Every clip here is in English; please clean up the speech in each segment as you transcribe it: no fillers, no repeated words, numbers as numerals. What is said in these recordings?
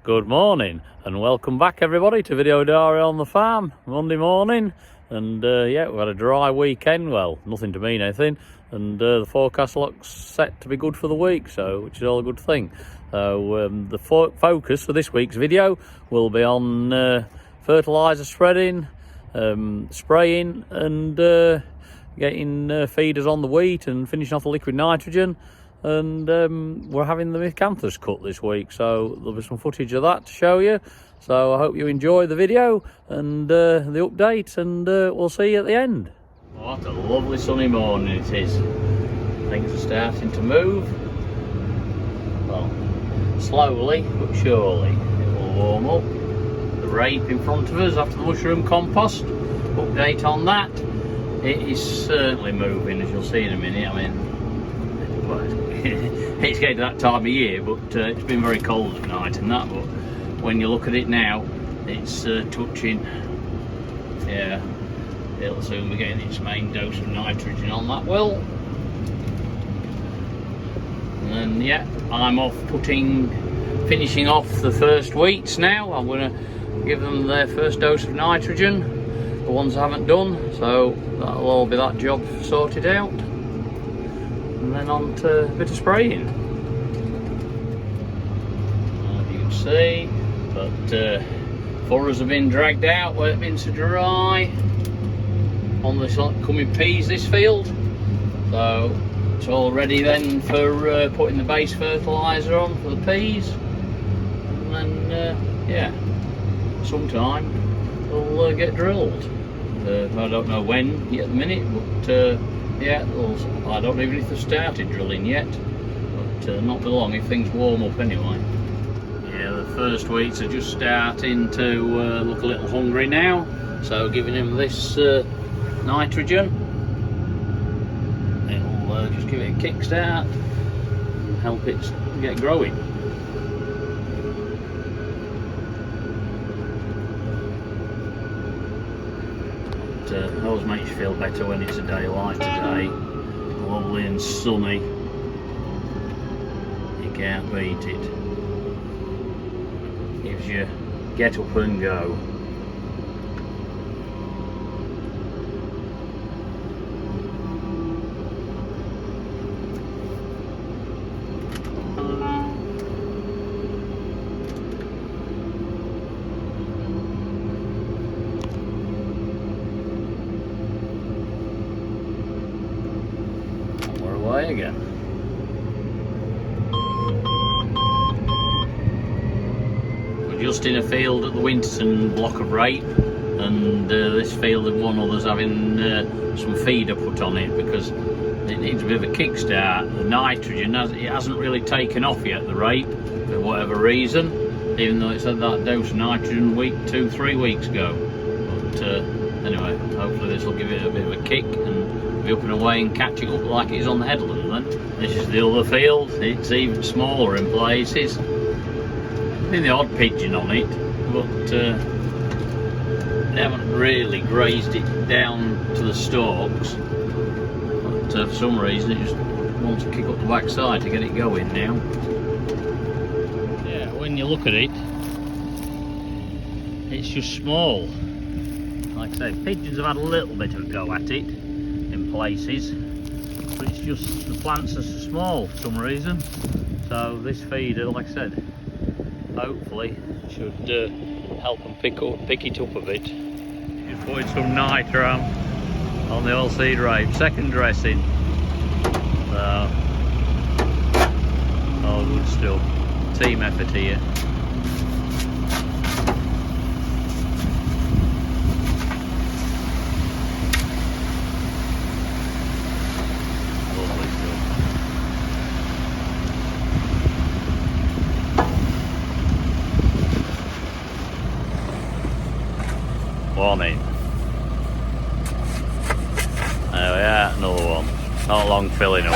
Good morning and welcome back everybody to Video Diary on the Farm. Monday morning, and yeah, we've had a dry weekend. Well, nothing to mean anything, and the forecast looks set to be good for the week, so which is all a good thing. The focus for this week's video will be on fertilizer spreading, spraying, and getting feeders on the wheat and finishing off the liquid nitrogen. And we're having the Miscanthus cut this week, so there'll be some footage of that to show you. So I hope you enjoy the video and the update, and we'll see you at the end. What a lovely sunny morning it is. Things are starting to move. Well, slowly but surely it will warm up. The rape in front of us after the mushroom compost, update on that. It is certainly moving, as you'll see in a minute. I mean, it's getting to that time of year, but it's been very cold at night and that, but when you look at it now, it's touching. Yeah, it'll soon be getting its main dose of nitrogen on that well. And yeah, I'm off finishing off the first wheats now. I'm going to give them their first dose of nitrogen, the ones I haven't done, so that'll all be that job sorted out. And then on to a bit of spraying. As you can see, but furrows have been dragged out where it's been so dry on this upcoming peas, this field. So it's all ready then for putting the base fertilizer on for the peas. And then, yeah, sometime they'll get drilled. I don't know when yet at the minute, but yeah, I don't even know if they've started drilling yet, but not for long if things warm up anyway. Yeah, the first wheats are just starting to look a little hungry now, so giving them this nitrogen, it'll just give it a kickstart and help it get growing. It always makes you feel better when it's a day like today, lovely and sunny. You can't beat it. Gives you get up and go. Again. We're just in a field at the Winterton block of rape, and this field and one other's having some feeder put on it because it needs a bit of a kickstart. The nitrogen hasn't really taken off yet, the rape, for whatever reason, even though it's had that dose of nitrogen 2-3 weeks ago. But anyway, hopefully this will give it a bit of a kick and be up and away and catching up like it is on the headland then. This is the other field. It's even smaller in places. Been the odd pigeon on it, but they haven't really grazed it down to the stalks. But for some reason it just wants to kick up the backside to get it going now. Yeah, when you look at it, it's just small. Like I say, pigeons have had a little bit of a go at it in places, but it's just the plants are so small for some reason. So this feeder, like I said, hopefully should help them pick it up a bit. Just putting some nitro on the oilseed rape, second dressing. So all good stuff. Team effort here. Warning. There we are, another one. Not long filling up.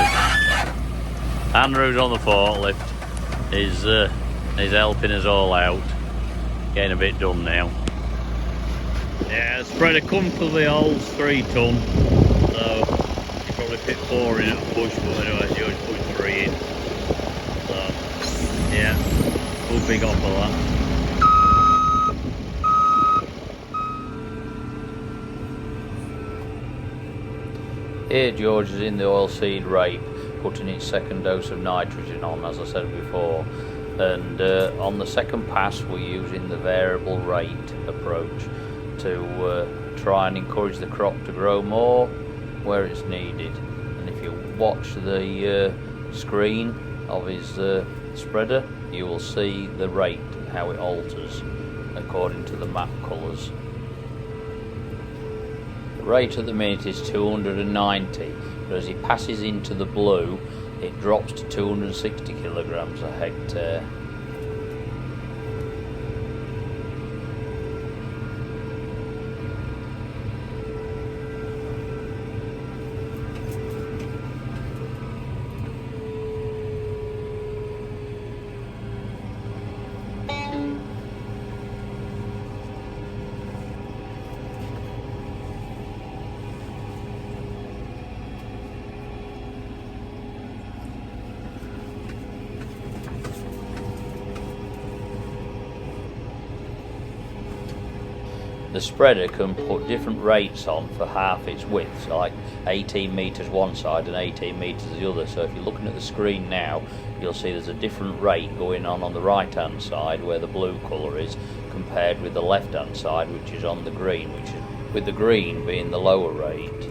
Andrew's on the forklift. He's helping us all out. Getting a bit done now. Yeah, spread a comfortably old 3 ton. So you probably fit 4 in at a push, but anyway, you always put 3 in. So yeah, good big off of that. Here George is in the oilseed rape, putting its second dose of nitrogen on, as I said before, and on the second pass we're using the variable rate approach to try and encourage the crop to grow more where it's needed. And if you watch the screen of his spreader, you will see the rate, how it alters according to the map colours. The rate at the minute is 290, but as he passes into the blue it drops to 260 kilograms a hectare. The spreader can put different rates on for half its width, so like 18 metres one side and 18 metres the other. So if you're looking at the screen now, you'll see there's a different rate going on the right hand side where the blue colour is, compared with the left hand side which is on the green, which is, with the green being the lower rate.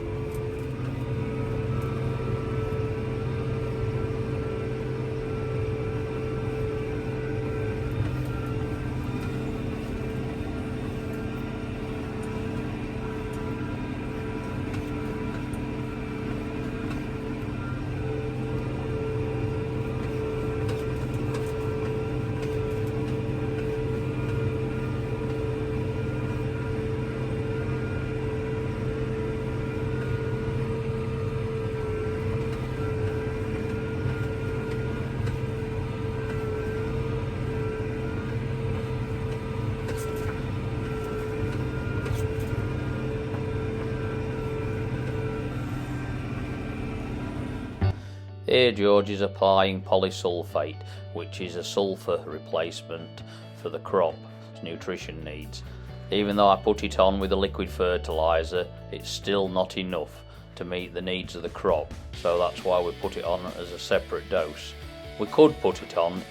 Here George is applying polysulfate, which is a sulfur replacement for the crop's nutrition needs. Even though I put it on with a liquid fertiliser, it's still not enough to meet the needs of the crop, so that's why we put it on as a separate dose. We could put it on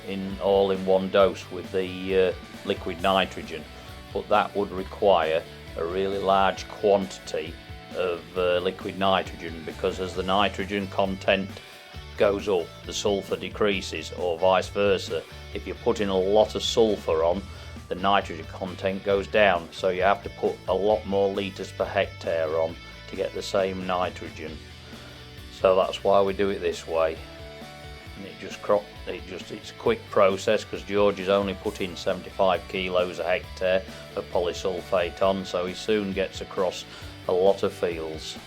all in one dose with the liquid nitrogen, but that would require a really large quantity of liquid nitrogen, because as the nitrogen content goes up, the sulfur decreases, or vice versa. If you're putting a lot of sulfur on, the nitrogen content goes down, so you have to put a lot more litres per hectare on to get the same nitrogen. So that's why we do it this way. And it's a quick process, because George is only putting 75 kilos a hectare of polysulfate on, so he soon gets across a lot of fields.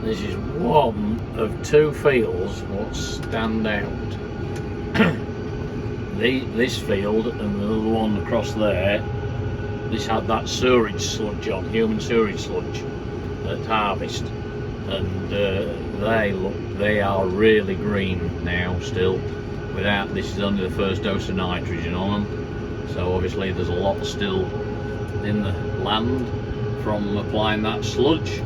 This is one of two fields what stand out. This field and the other one across there, this had that sewerage sludge on, human sewerage sludge at harvest, and they are really green now still. Without, this is only the first dose of nitrogen on them, so obviously there's a lot still in the land from applying that sludge.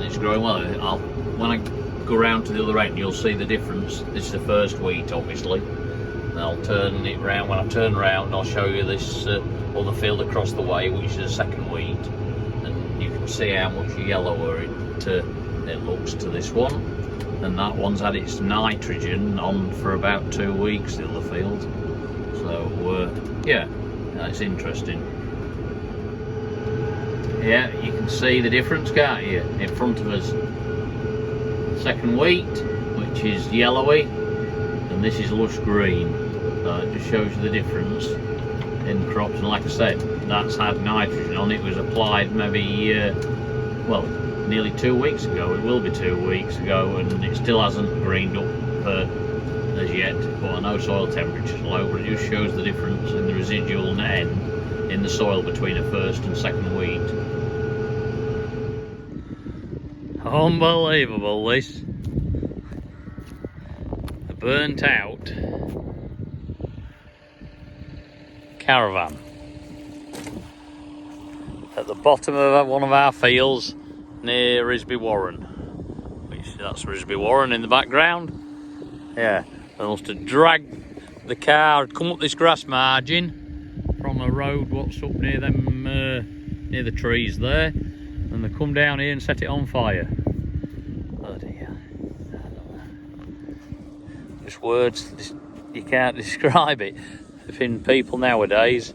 It's growing well. When I go round to the other end, you'll see the difference. This is the first wheat, obviously, and I'll turn it round. When I turn round, I'll show you this other field across the way, which is the second wheat, and you can see how much yellower it looks to this one. And that one's had its nitrogen on for about 2 weeks, the other field. So yeah, it's interesting. Yeah, you can see the difference, can't you? In front of us, second wheat, which is yellowy, and this is lush green. So it just shows you the difference in crops, and like I said, that's had nitrogen on it. It was applied maybe well, nearly 2 weeks ago. It will be 2 weeks ago, and it still hasn't greened up as yet. But I know soil temperature's low, but it just shows the difference in the residual N in the soil between a first and second wheat. Unbelievable, this. The burnt out caravan at the bottom of one of our fields near Risby Warren, which that's Risby Warren in the background. Yeah, they must have dragged the car, come up this grass margin from a road what's up near them near the trees there, and they come down here and set it on fire. Bloody hell. Just words, you can't describe it. In people nowadays,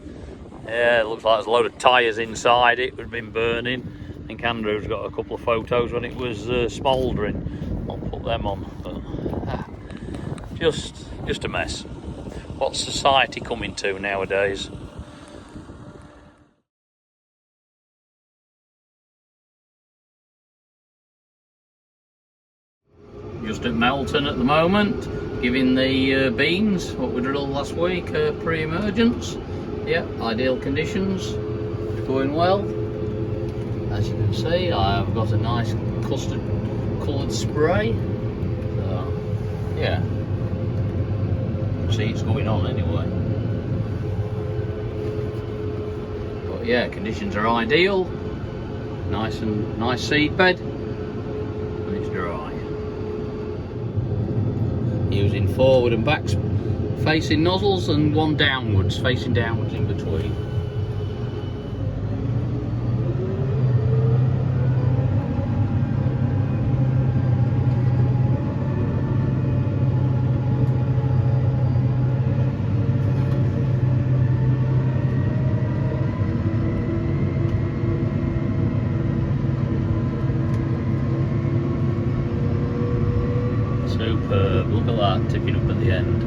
yeah, it looks like there's a load of tyres inside it. We've been burning. I think Andrew's got a couple of photos when it was smouldering. I'll put them on. But, just a mess. What's society coming to nowadays? Just at Melton at the moment, giving the beans what we drilled last week, pre-emergence. Yeah, ideal conditions, going well. As you can see, I've got a nice custard coloured spray. So, yeah, see it's going on anyway. But yeah, conditions are ideal. Nice seed bed, and it's dry. Using forward and back facing nozzles and one downwards, facing downwards in between. Superb, look at that tipping up at the end.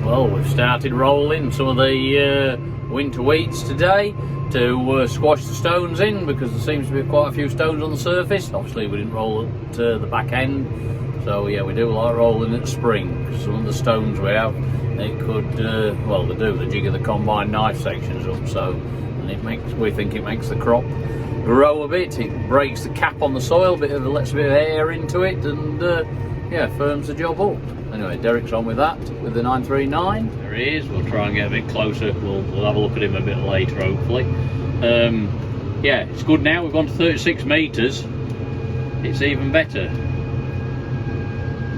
Well, we've started rolling some of the winter wheats today to squash the stones in, because there seems to be quite a few stones on the surface. Obviously we didn't roll at the back end, so yeah, we do like rolling at spring, because some of the stones we have, it could, well they do, the jig of the combine knife sections up, so, and we think it makes the crop grow a bit. It breaks the cap on the soil, lets a bit of air into it, and yeah, firms the job up. Anyway, Derek's on with that, with the 939. There he is. We'll try and get a bit closer. We'll have a look at him a bit later, hopefully. Yeah, it's good now. We've gone to 36 metres. It's even better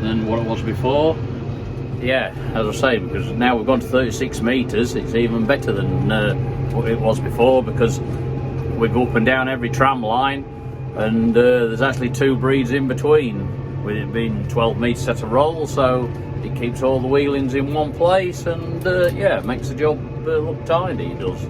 than what it was before. Yeah, as I was saying, because now we've gone to 36 metres, it's even better than what it was before, because we go up and down every tram line, and there's actually 2 breeds in between, with it being 12 metres set of roll, so it keeps all the wheelings in one place, and yeah, it makes the job look tidy, it does.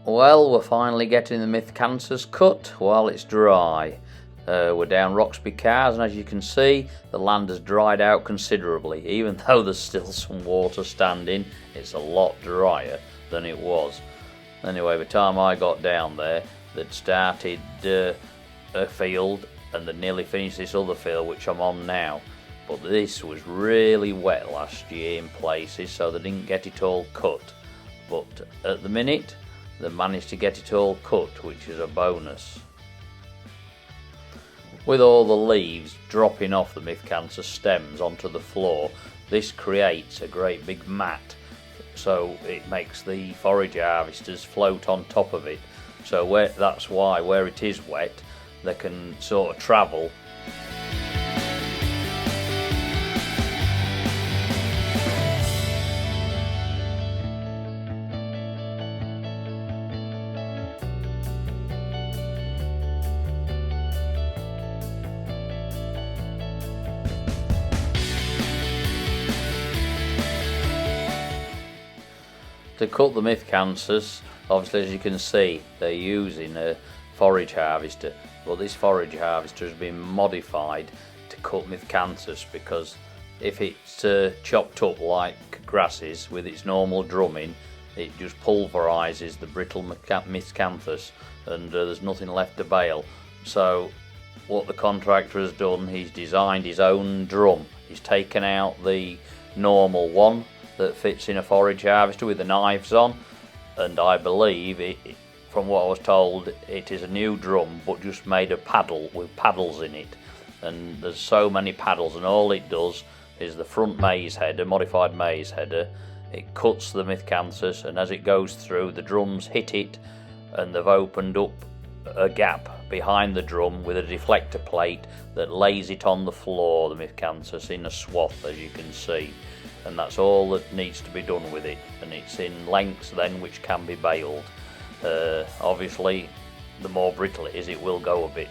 Well, we're finally getting the Miscanthus cut while it's dry. We're down Roxby Cars, and as you can see, the land has dried out considerably. Even though there's still some water standing, it's a lot drier than it was. Anyway, by the time I got down there, they'd started a field, and they'd nearly finished this other field which I'm on now. But this was really wet last year in places, so they didn't get it all cut. But at the minute, they managed to get it all cut, which is a bonus. With all the leaves dropping off the Miscanthus stems onto the floor, this creates a great big mat, so it makes the forage harvesters float on top of it. So that's why where it is wet, they can sort of travel. To cut the Miscanthus, obviously as you can see, they're using a forage harvester. but this forage harvester has been modified to cut Miscanthus, because if it's chopped up like grasses with its normal drumming, it just pulverises the brittle Miscanthus, and there's nothing left to bale. So what the contractor has done, he's designed his own drum. He's taken out the normal one that fits in a forage harvester with the knives on, and I believe from what I was told, it is a new drum but just made of paddle with paddles in it, and there's so many paddles, and all it does is the front maize header, modified maize header, it cuts the Miscanthus, and as it goes through, the drums hit it, and they've opened up a gap behind the drum with a deflector plate that lays it on the floor, the Miscanthus, in a swath, as you can see, and that's all that needs to be done with it, and it's in lengths then which can be baled. Obviously the more brittle it is, it will go a bit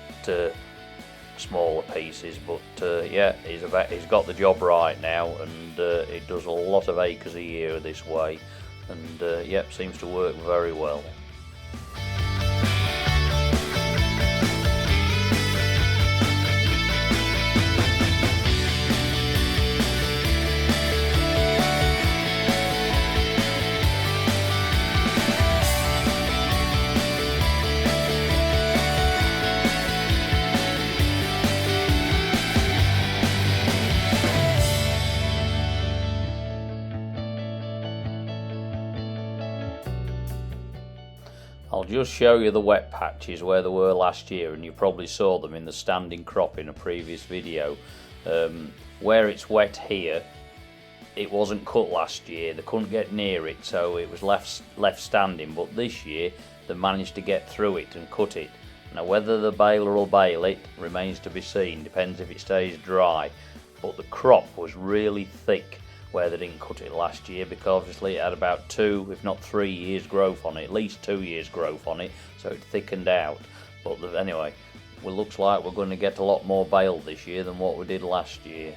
smaller pieces, but yeah, he's got the job right now, and it does a lot of acres a year this way, and yep, seems to work very well. I'll just show you the wet patches where they were last year, and you probably saw them in the standing crop in a previous video. Where it's wet here, it wasn't cut last year, they couldn't get near it, so it was left standing, but this year they managed to get through it and cut it. Now whether the baler will bale it remains to be seen, depends if it stays dry, but the crop was really thick where they didn't cut it last year, because obviously it had about 2 if not 3 years growth on it, at least 2 years growth on it, so it thickened out. But anyway, it looks like we're going to get a lot more baled this year than what we did last year.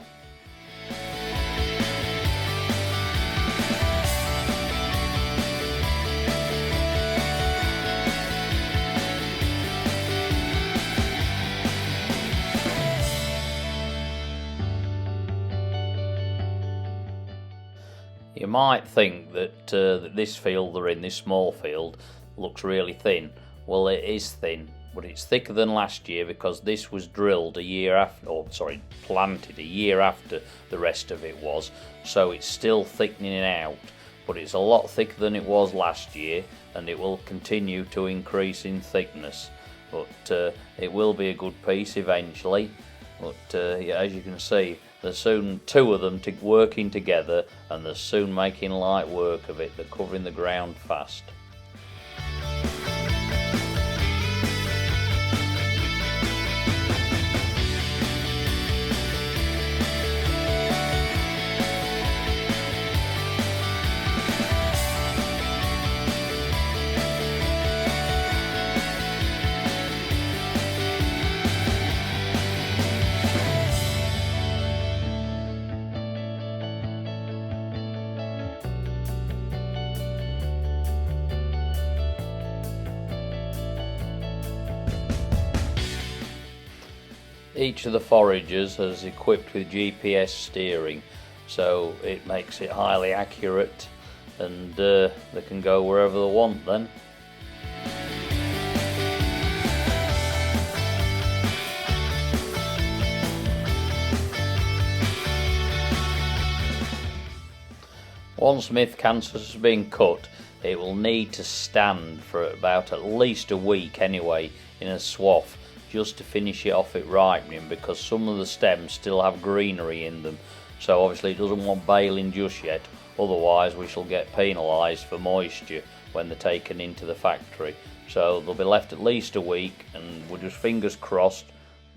You might think that this field they're in, this small field, looks really thin. Well, it is thin, but it's thicker than last year because this was drilled planted a year after the rest of it was. So it's still thickening out, but it's a lot thicker than it was last year, and it will continue to increase in thickness. But it will be a good piece eventually. But yeah, as you can see, there's soon 2 of them working together, and they're soon making light work of it. They're covering the ground fast. Each of the foragers is equipped with GPS steering, so it makes it highly accurate, and they can go wherever they want then. Once Miscanthus has been cut, it will need to stand for about at least a week anyway in a swath, just to finish it off at ripening, because some of the stems still have greenery in them, so obviously it doesn't want baling just yet, otherwise we shall get penalised for moisture when they're taken into the factory. So they'll be left at least a week, and we're just fingers crossed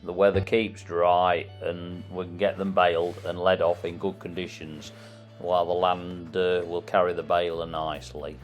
the weather keeps dry and we can get them baled and led off in good conditions, while the land will carry the baler nicely.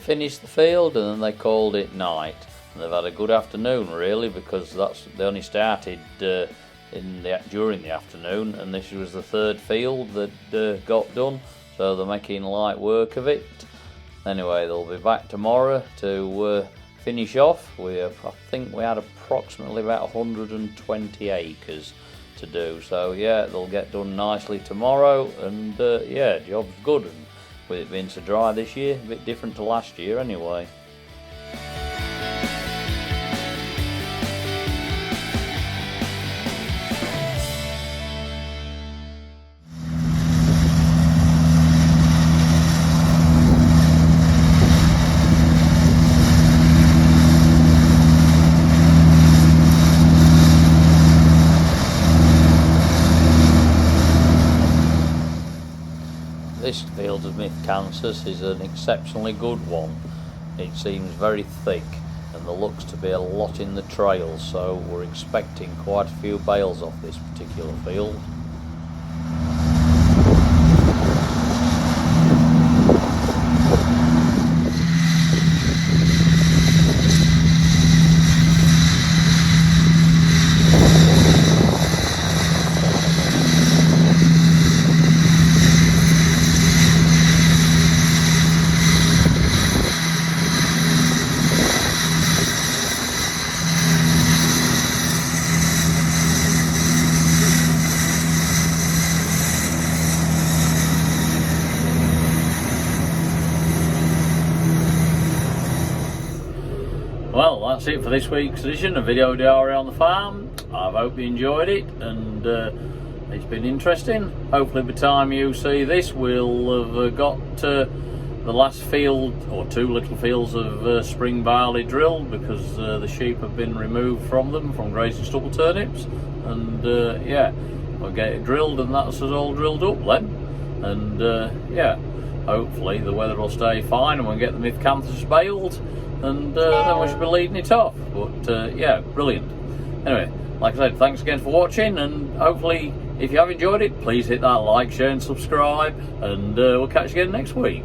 finished the field and then they called it night. And they've had a good afternoon really, because they only started during the afternoon, and this was the third field that got done, so they're making light work of it. Anyway, they'll be back tomorrow to finish off. I think we had approximately about 120 acres to do, so yeah, they'll get done nicely tomorrow, and yeah, job's good. And with it being so dry this year, a bit different to last year anyway. This field of Miscanthus is an exceptionally good one. It seems very thick and there looks to be a lot in the trails, so we're expecting quite a few bales off this particular field. Well, that's it for this week's edition of Video Diary on the Farm. I hope you enjoyed it, and it's been interesting. Hopefully by the time you see this, we'll have got the last field, or two little fields of spring barley drilled, because the sheep have been removed from them from grazing stubble turnips, and yeah, we'll get it drilled and that's us all drilled up then. And yeah, hopefully the weather will stay fine and we'll get the Miscanthus baled, and then we should be leading it off. But yeah, brilliant. Anyway, like I said, thanks again for watching, and hopefully if you have enjoyed it, please hit that like, share and subscribe, and we'll catch you again next week.